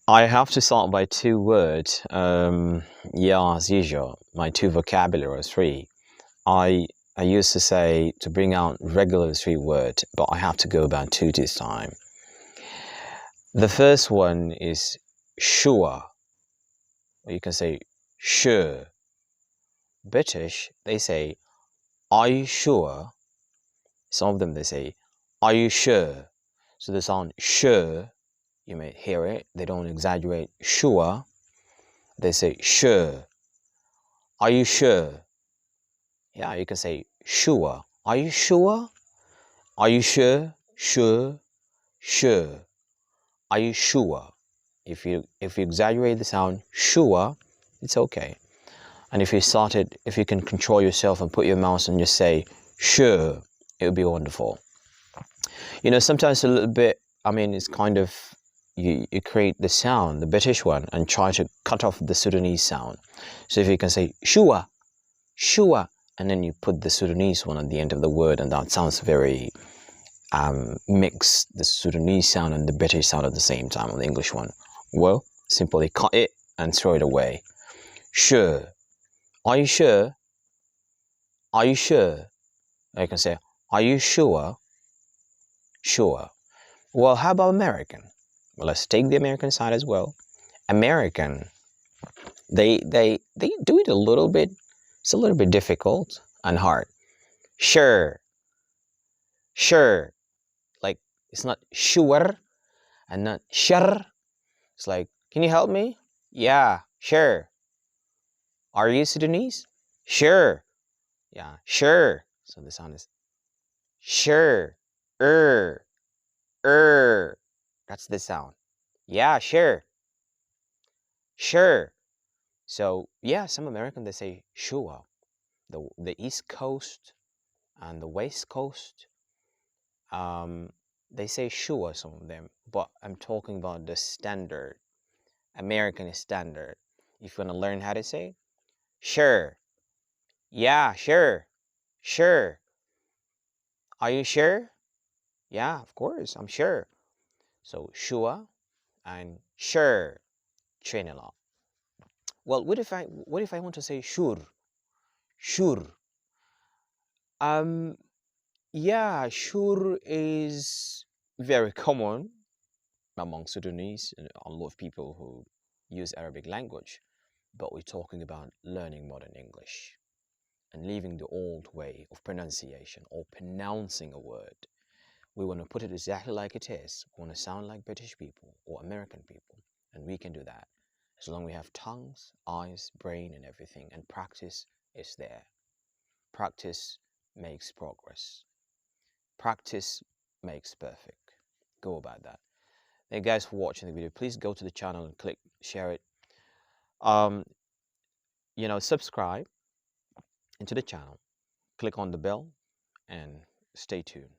I have to start by two words. Yeah, as usual, my two vocabulary is three. I I used to say to bring out regular three words, but I have to go about two this time. The first one is sure, or you can say sure. British, they say, are you sure? Some of them they say, are you sure? So the sound sure, you may hear it. They don't exaggerate. Sure, they say sure. Are you sure? Yeah, you can say sure. Are you sure? Are you sure? Sure, sure. Are you sure? If you exaggerate the sound sure, it's okay. And if you can control yourself and put your mouth and just say sure, it would be wonderful. Sometimes a little bit. I mean, it's kind of you create the sound, the British one, and try to cut off the Sudanese sound. So if you can say sure, sure, and then you put the Sudanese one at the end of the word, and that sounds very mix the Sudanese sound and the British sound at the same time on the English one. Well, simply cut it and throw it away. Sure. Are you sure? Are you sure? I can say, are you sure? Sure. Well, how about American? Well, let's take the American side as well. American, they do it a little bit. It's a little bit difficult and hard. Sure. Sure. Like it's not sure and not sure. It's like, can you help me? Yeah, sure. Are you Sudanese? Sure. Yeah, sure. So the sound is sure. Er. That's the sound. Yeah, sure. Sure. So yeah, some American they say sure. The East Coast and the West Coast, um, they say sure, some of them. But I'm talking about the standard. American standard. If you want to learn how to say, sure. Yeah, sure. Sure. Are you sure? Yeah, of course, I'm sure. So sure and sure. Train a lot. Well, what if I want to say sure? Sure. Um yeah, sure is very common among Sudanese and a lot of people who use Arabic language. But we're talking about learning modern English and leaving the old way of pronunciation or pronouncing a word. We want to put it exactly like it is. We want to sound like British people or American people. And we can do that as long as we have tongues, eyes, brain, and everything. And practice is there. Practice makes progress. Practice makes perfect. Go about that. Thank you guys for watching the video. Please go to the channel and click, share it. Um, subscribe into the channel. Click on the bell and stay tuned.